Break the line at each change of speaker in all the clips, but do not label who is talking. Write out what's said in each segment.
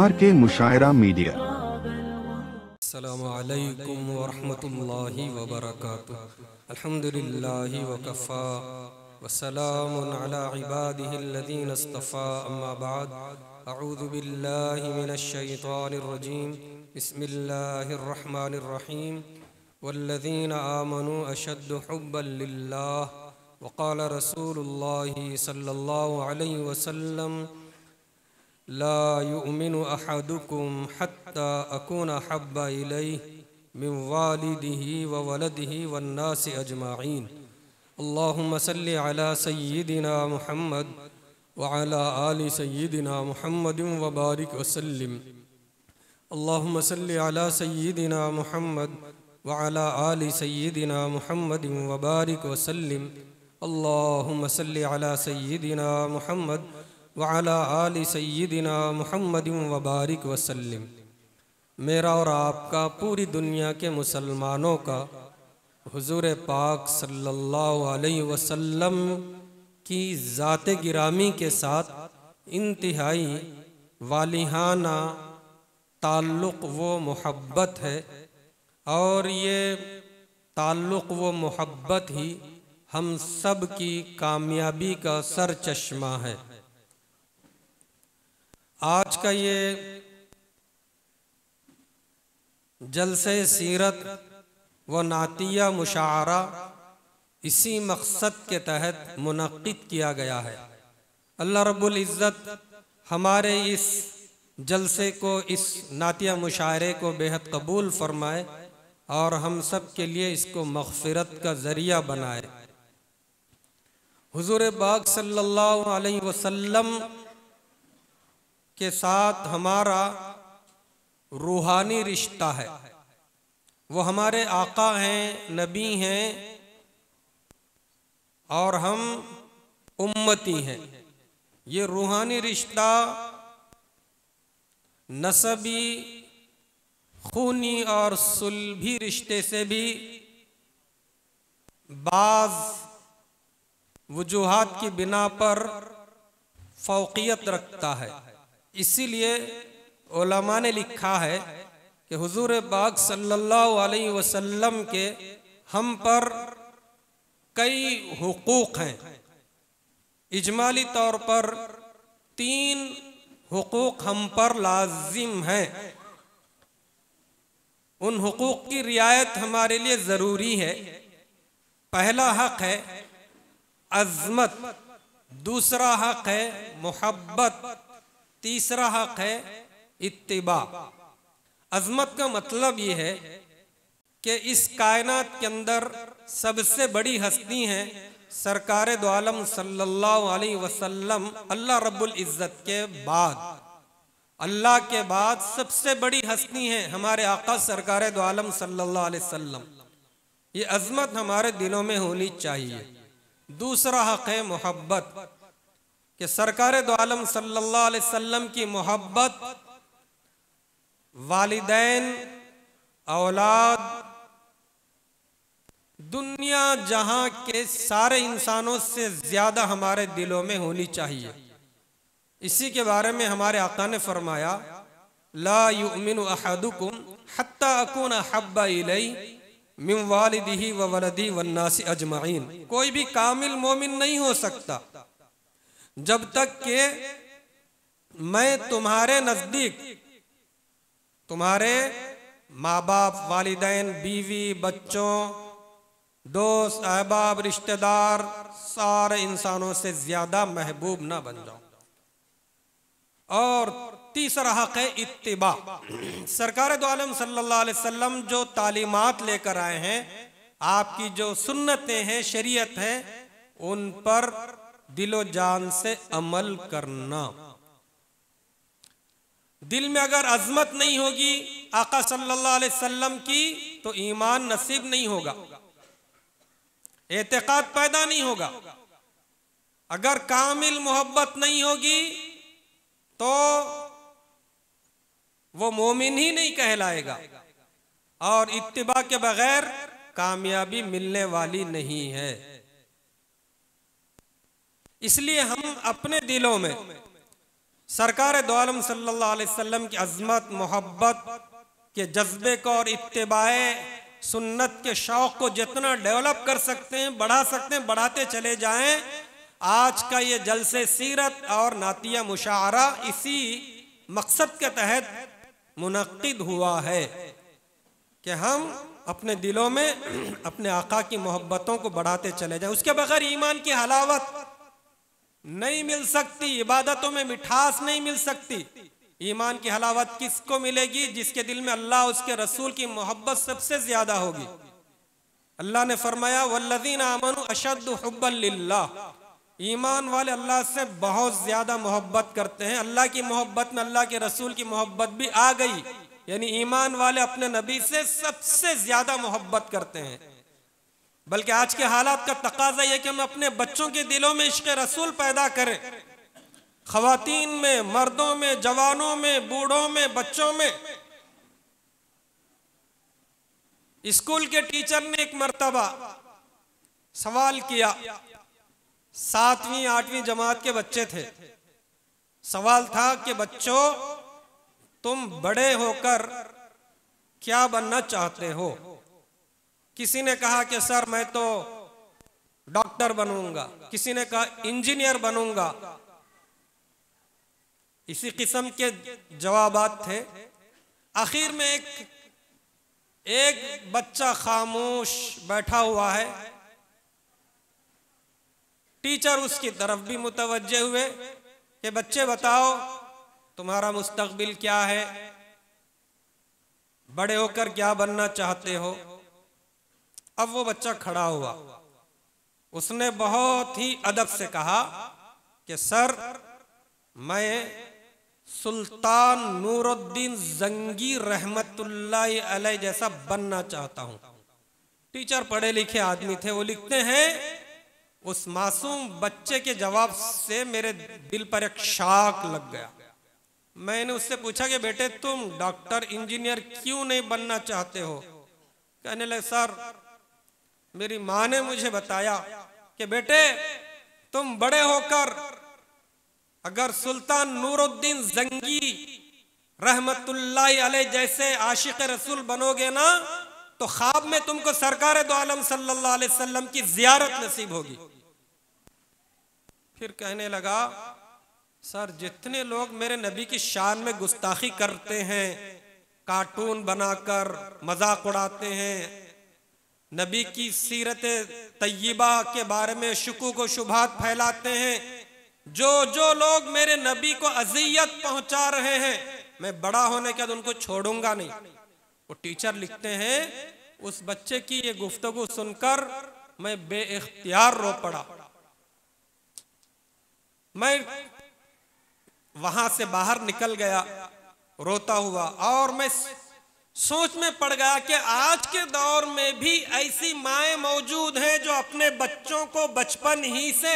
RK मुशायरा media.
अस्सलामु अलैकुम वरहमतुल्लाहि वबरकातुह। अल्हम्दुलिल्लाहि वकफ़ा वस्सलामुन अला इबादिहिल्लज़ीना इस्तफ़ा, अम्मा बाद। अऊज़ु बिल्लाहि मिनश शैतानिर रजीम। बिस्मिल्लाहिर रहमानिर रहीम। वल्लज़ीना आमनू अशद्दु हुब्बन लिल्लाह वक़ाल रसूलुल्लाहि सल्लल्लाहु अलैहि वसल्लम ला युमिनु अहदुकुम हत्ता अकूना हब्बा इलैहि मिन वालिदिही व वलदिही वन्नासि अजमाईन। अल्लाहुम्मा सल्लि अला सय्यिदिना मुहम्मद व अला आलि सय्यिदिना मुहम्मदिन व बारिक वसल्लिम। अल्लाहुम्मा सल्लि अला सय्यिदिना मुहम्मद व अला आलि सय्यिदिना मुहम्मदिन व बारिक वसल्लिम। अल्लाहुम्मा सल्लि अला सय्यिदिना मुहम्मद व अला आलि सय्यिदिना मुहम्मदिन व बारिक वसल्लिम। मेरा और आपका, पूरी दुनिया के मुसलमानों का हुजूर पाक सल्लल्लाहु अलैहि वसल्लम की ज़ात गिरामी के साथ इंतहाई वालिहाना ताल्लुक़ व मोहब्बत है, और ये ताल्लुक़ व मोहब्बत ही हम सब की कामयाबी का सर चश्मा है। आज का ये जलसे सीरत व नातिया मुशायरा इसी मकसद के तहत मुनक्किद किया गया है। अल्लाह रब्बुल इज़्ज़त हमारे इस जलसे को, इस नातिया मुशायरे को बेहद कबूल फरमाए और हम सब के लिए इसको मग़फ़िरत का ज़रिया बनाए। हुज़ूर पाक सल्लल्लाहु अलैहि वसल्लम के साथ हमारा रूहानी रिश्ता है। वो हमारे आका हैं, नबी हैं और हम उम्मती हैं। ये रूहानी रिश्ता नसबी, खूनी और सुलभी रिश्ते से भी बाज़ वजूहात की बिना पर फ़ौक़ियत रखता है। इसीलिए उलमा ने लिखा है कि हुज़ूर पाक सल्लल्लाहु अलैहि वसल्लम के हम पर कई हुकूक़ हैं। इजमाली तौर पर 3 हुकूक़ हम पर लाजिम हैं। उन हुकूक़ की रियायत हमारे लिए ज़रूरी है। पहला हक़ है अज़मत, दूसरा हक़ है मोहब्बत, तीसरा हक़ है इत्तिबा। अज़मत का मतलब ये है कि इस कायनात के अंदर सबसे बड़ी हस्ती हैं सरकार दो आलम सल्लल्लाहु अलैहि वसल्लम। अल्लाह रब्बुल इज़्ज़त के बाद, अल्लाह के बाद सबसे बड़ी हस्ती हैं हमारे आका सरकार दो आलम सल्लल्लाहु अलैहि वसल्लम। ये अज़मत हमारे दिलों में होनी चाहिए। दूसरा हक़ है मोहब्बत, कि सरकार दो आलम सल्लल्लाहु अलैहि वसल्लम की मोहब्बत वालिदैन, औलाद, दुनिया जहां के सारे इंसानों से ज़्यादा हमारे दिलों में होनी चाहिए। इसी के बारे में हमारे आका ने फरमाया, ला युमिनु अहदुकुम हत्ता अकूना हब्बा इलैहि मिन वालिदिही व वलदिही वन्नासि अजमाईन। कोई भी कामिल मोमिन नहीं हो सकता जब तक कि मैं तुम्हारे नज़दीक, तुम्हारे माँ बाप, वालिदैन, बीवी, बच्चों, दोस्त, अहबाब, रिश्तेदार, सारे इंसानों से ज़्यादा महबूब ना बन जाऊं। और तीसरा हक़ है इत्तिबा। सरकार दो आलम सल्लल्लाहु अलैहि वसल्लम जो तालीमात लेकर आए हैं, आपकी जो सुन्नतें हैं, शरीयत है, उन पर दिलो जान से अमल करना। दिल में अगर अज़मत नहीं होगी आका सल्लल्लाहु अलैहि वसल्लम की, तो ईमान नसीब नहीं होगा, एतक़ाद पैदा नहीं होगा। अगर कामिल मोहब्बत नहीं होगी तो वो मोमिन ही नहीं कहलाएगा, और इत्तिबा के बगैर कामयाबी मिलने वाली नहीं है। इसलिए हम अपने दिलों में सरकार दो आलम सल्लल्लाहु अलैहि वसल्लम की अज़मत, मोहब्बत के जज्बे को और इत्तिबाए सुन्नत के शौक़ को जितना डेवलप कर सकते हैं, बढ़ा सकते हैं, बढ़ाते चले जाएं। आज का ये जलसे सीरत और नातिया मुशाअरा इसी मकसद के तहत मुनक्किद हुआ है कि हम अपने दिलों में अपने आका की मोहब्बतों को बढ़ाते चले जाएं। उसके बगैर ईमान की हलावत नहीं मिल सकती, इबादतों में मिठास नहीं मिल सकती। ईमान की हलावत किसको मिलेगी? जिसके दिल में अल्लाह उसके रसूल की मोहब्बत सबसे ज्यादा होगी। अल्लाह ने फरमाया वल्लज़ीना आमनू अशद्दु हुब्बन लिल्लाह, ईमान वाले अल्लाह से बहुत ज्यादा मोहब्बत करते हैं। अल्लाह की मोहब्बत में अल्लाह के रसूल की मोहब्बत भी आ गई, यानी ईमान वाले अपने नबी से सबसे ज्यादा मोहब्बत करते हैं। बल्कि आज के हालात का तकाजा यह कि हम अपने बच्चों के दिलों में इश्क रसूल पैदा करें। ख़वातीन में, मर्दों में, जवानों में, बूढ़ों में, बच्चों में। स्कूल के टीचर ने एक मर्तबा सवाल किया, 7वीं 8वीं जमात के बच्चे थे। सवाल था कि बच्चों, तुम बड़े होकर क्या बनना चाहते हो? किसी ने कहा कि सर मैं तो डॉक्टर बनूंगा, किसी ने कहा इंजीनियर बनूंगा। इसी किस्म के जवाबात थे। आखिर में एक बच्चा खामोश बैठा हुआ है। टीचर उसकी तरफ भी मुतवज्जे हुए कि बच्चे बताओ तुम्हारा मुस्तकबिल क्या है, बड़े होकर क्या बनना चाहते हो? अब वो बच्चा खड़ा हुआ, उसने बहुत ही अदब से कहा कि सर मैं सुल्तान नूरुद्दीन जंगी रहमतुल्लाहि अलैह जैसा बनना चाहता हूं। टीचर पढ़े लिखे आदमी थे, वो लिखते हैं उस मासूम बच्चे के जवाब से मेरे दिल पर एक शाक लग गया। मैंने उससे पूछा कि बेटे तुम डॉक्टर इंजीनियर क्यों नहीं बनना चाहते हो? कहने लगे सर मेरी माँ ने मुझे बताया कि बेटे तुम बड़े होकर अगर सुल्तान नूरुद्दीन जंगी रहमतुल्लाहि अलैह जैसे आशिक रसूल बनोगे ना तो ख्वाब में तुमको सरकार दो आलम सल्लल्लाहु अलैहि वसल्लम की जियारत नसीब होगी। फिर कहने लगा सर जितने लोग मेरे नबी की शान में गुस्ताखी करते हैं, कार्टून बनाकर मजाक उड़ाते हैं, नबी की सीरत तय्यबा के बारे में शुकूक व शुबहात फैलाते हैं, जो लोग मेरे नबी को अजियत पहुंचा रहे हैं, मैं बड़ा होने के बाद उनको छोड़ूंगा नहीं। वो टीचर लिखते हैं उस बच्चे की ये गुफ्तगू सुनकर मैं बेइख्तियार रो पड़ा। मैं वहां से बाहर निकल गया रोता हुआ और मैं सोच में पड़ गया कि आज के दौर में भी ऐसी माएं मौजूद हैं जो अपने बच्चों को बचपन ही से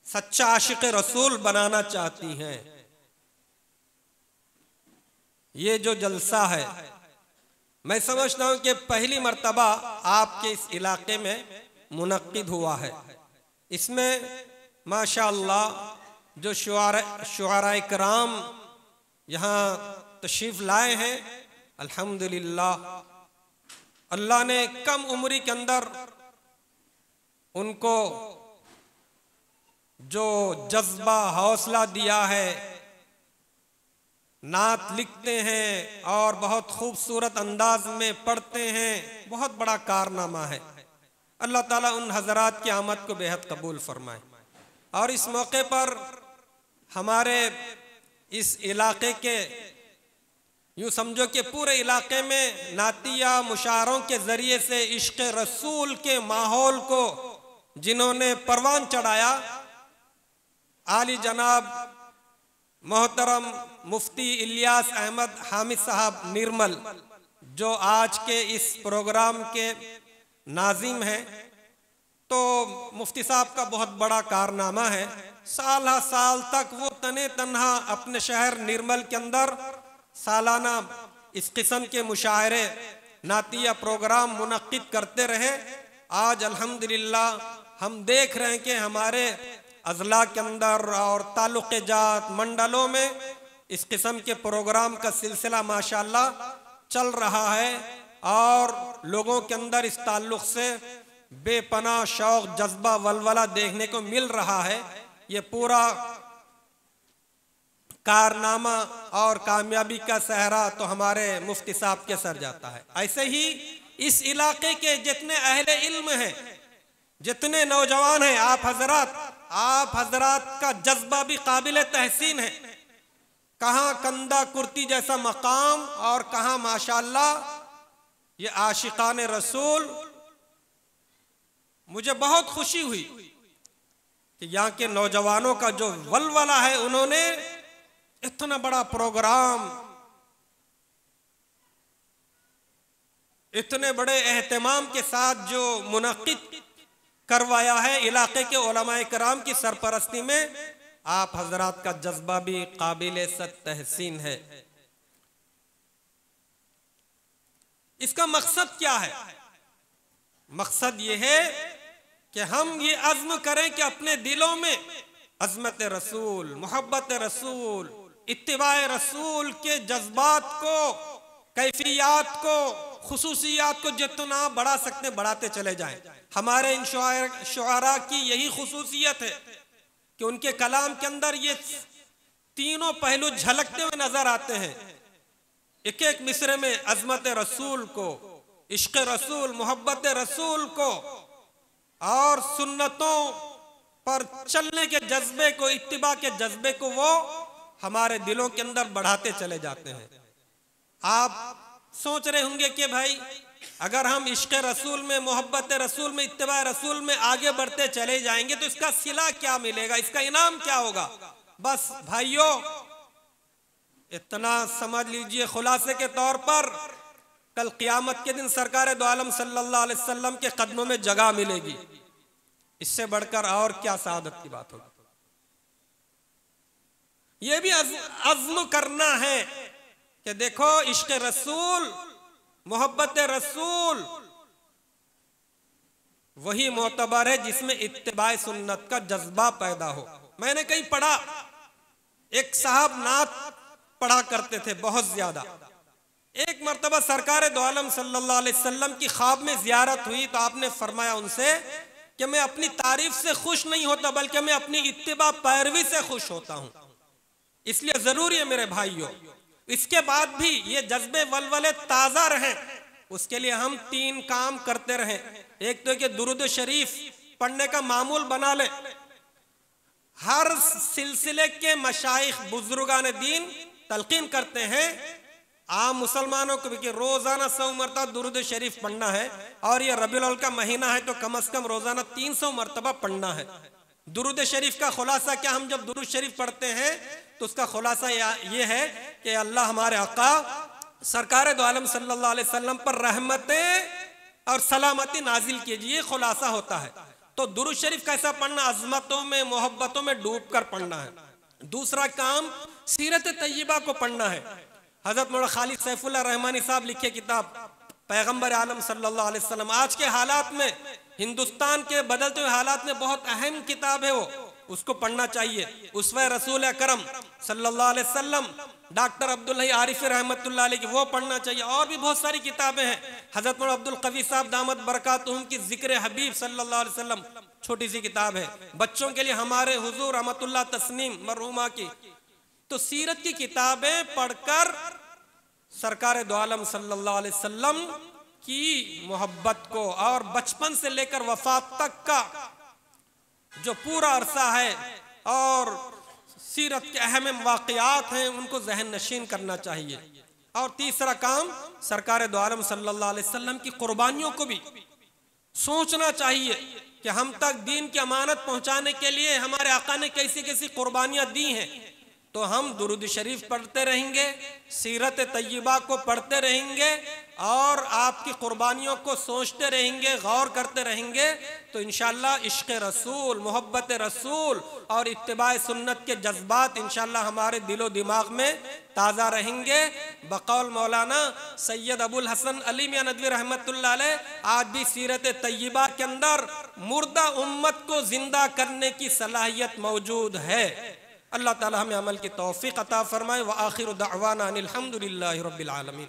सच्चा आशिक रसूल बनाना चाहती हैं। ये जो जलसा है मैं समझता हूं कि पहली मर्तबा आपके इस इलाके में मुनक्किद हुआ है। इसमें माशाअल्लाह जो शुआराए कराम यहाँ तशरीफ लाए हैं, अल्हम्दुलिल्लाह अल्लाह ने कम उम्री के अंदर उनको जो जज्बा हौसला दिया है, नात लिखते हैं और बहुत खूबसूरत अंदाज में पढ़ते हैं, बहुत बड़ा कारनामा है। अल्लाह ताला उन हजरात की आमद को बेहद कबूल फरमाए। और इस मौके पर हमारे इस इलाके के यूँ समझो कि पूरे इलाके में नातिया मुशारों के ज़रिए से इश्क़ रसूल के माहौल को जिन्होंने परवान चढ़ाया, आली जनाब मोहतरम मुफ्ती इलियास अहमद हामिद साहब निर्मल जो आज के इस प्रोग्राम के नाज़िम हैं, तो मुफ्ती साहब का बहुत बड़ा कारनामा है। साल हर साल तक वो तने तन्हा अपने शहर निर्मल के अंदर सालाना इस किस्म के मुशायरे नातिया प्रोग्राम मुनक्किद करते रहे। आज अल्हम्दुलिल्लाह हम देख रहे हैं कि हमारे अजला के अंदर और ताल्लुक़ जात मंडलों में इस किस्म के प्रोग्राम का सिलसिला माशाअल्लाह चल रहा है और लोगों के अंदर इस ताल्लुक़ से बेपनाह शौक़, जज्बा, वलवला देखने को मिल रहा है। ये पूरा कारनामा और कामयाबी का सहरा तो हमारे मुफ्ती साहब के सर जाता है। ऐसे ही इस इलाके के जितने अहले इल्म हैं, जितने नौजवान हैं, आप हजरात का जज्बा भी काबिल तहसीन है। कहाँ कंधा कुर्ती जैसा मकाम और कहाँ माशाअल्लाह ये आशिकाने रसूल। मुझे बहुत खुशी हुई कि यहाँ के नौजवानों का जो वलवला है, उन्होंने इतना बड़ा प्रोग्राम, इतने बड़े एहतमाम के साथ जो मुनक्किद करवाया है इलाके के उलमाए कराम की सरपरस्ती में, आप हजरात का जज्बा भी काबिल तहसीन है। इसका मकसद क्या है? मकसद ये है कि हम ये अज़्म करें कि अपने दिलों में अज़मत रसूल, मोहब्बत रसूल, इत्तिबाए रसूल के जज्बात को, कैफियत को, खुसूसियात को जितना बढ़ा सकते बढ़ाते चले जाएं। हमारे इन शुआरा की यही खुसूसियत है कि उनके कलाम के अंदर ये तीनों पहलू झलकते हुए नजर आते हैं। एक एक मिसरे में अज़मत रसूल को, इश्क रसूल, मोहब्बत रसूल को और सुन्नतों पर चलने के जज्बे को, इत्तिबा के जज्बे को वो हमारे दिलों के अंदर बढ़ाते चले जाते हैं। आप सोच रहे होंगे कि भाई अगर हम इश्क रसूल में, मोहब्बत रसूल में, इत्तिबा रसूल में आगे बढ़ते चले जाएंगे तो इसका सिला क्या मिलेगा, इसका इनाम क्या होगा? बस भाइयों, इतना समझ लीजिए खुलासे के तौर पर, कल क़यामत के दिन सरकार दो आलम सल्लल्लाहु अलैहि वसल्लम के कदमों में जगह मिलेगी। इससे बढ़कर और क्या सादत की बात होगी? यह भी अज़्म करना है कि देखो इश्क रसूल, मोहब्बत रसूल वही मोतबर है जिसमें इत्तिबाए सुन्नत का जज्बा पैदा हो। मैंने कहीं पढ़ा, एक साहब नात पढ़ा करते थे बहुत ज्यादा। एक मर्तबा सरकार दो आलम सल्लल्लाहु अलैहि वसल्लम की ख्वाब में जियारत हुई तो आपने फरमाया उनसे कि मैं अपनी तारीफ से खुश नहीं होता बल्कि मैं अपनी इत्तिबा पैरवी से खुश होता हूं। इसलिए जरूरी है मेरे भाइयों, इसके बाद भी ये जज्बे वलवले ताजा रहें, उसके लिए हम 3 काम करते रहें। एक तो कि दुरूद शरीफ पढ़ने का मामूल बना ले। हर सिलसिले के मशाइख बुजुर्गान दीन तलकीन करते हैं आम मुसलमानों को भी कि रोजाना 100 मरतबा दुरूद शरीफ पढ़ना है, और ये रबीउल अव्वल का महीना है तो कम से कम रोजाना 300 मरतबा पढ़ना है। दुरूद शरीफ का खुलासा क्या? हम जब दुरूद शरीफ पढ़ते हैं तो उसका खुलासा ये है कि अल्लाह हमारे आका सरकार दो आलम सल्लल्लाहु अलैहि वसल्लम पर रहमतें और सलामती नाजिल कीजिए, खुलासा होता है। तो दुरूद शरीफ कैसा पढ़ना? अजमतों में, मोहब्बतों में डूब कर पढ़ना है। दूसरा काम सीरत तय्यबा को पढ़ना है। हजरत मौलाना खालिद सैफुल्लाह रहमानी साहब लिखे किताब पैगंबर आलम सल्लल्लाहु अलैहि वसल्लम, आज के हालात में, हिंदुस्तान के बदलते हुए हालात में बहुत अहम किताब है वो, उसको पढ़ना चाहिए। उसवे रसूल अकरम सल्लल्लाहु अलैहि वसल्लम, डॉक्टर अब्दुल हई आरिफी रहमतुल्लाह अलैह की, वो पढ़ना चाहिए। और भी बहुत सारी किताबें हैं। हजरत मौलाना अब्दुल कवी साहब दामत बरकातुहुम की जिक्र हबीब सल्लल्लाहु अलैहि वसल्लम, छोटी सी किताब है। बच्चों के लिए हमारे हुजूर रहमतुल्लाह तस्नीम मरहुमा की। तो सीरत की किताबें पढ़कर सरकार दो आलम सल्लल्लाहु अलैहि वसल्लम की मोहब्बत को और बचपन से लेकर वफात तक का जो पूरा अरसा है और सीरत के अहम वाक़यात हैं उनको जहन नशीन करना चाहिए। और तीसरा काम सरकार दो आलम सल्लल्लाहु अलैहि वसल्लम की कुर्बानियों को भी सोचना चाहिए कि हम तक दीन की अमानत पहुंचाने के लिए हमारे आका ने कैसी कैसी कुर्बानियां दी हैं। तो हम दुरूद शरीफ पढ़ते रहेंगे, सीरत तय्यबा को पढ़ते रहेंगे और आपकी कुर्बानियों को सोचते रहेंगे, गौर करते रहेंगे, तो इंशाअल्लाह इश्क़ रसूल, मोहब्बत रसूल और इत्तिबा सुन्नत के जज्बात इंशाअल्लाह हमारे दिलो दिमाग में ताज़ा रहेंगे। बकौल मौलाना सैयद अबुल हसन अली मियां नदवी रहमतुल्लाह अलैह, आज भी सीरत तय्यबा के अंदर मुर्दा उम्मत को जिंदा करने की सलाहियत मौजूद है। अल्लाह ताला हमें अमल की तौफीक अता फरमाए। व आखिर दावाना अनिल हम्दुलिल्लाहि रब्बिल आलमीन।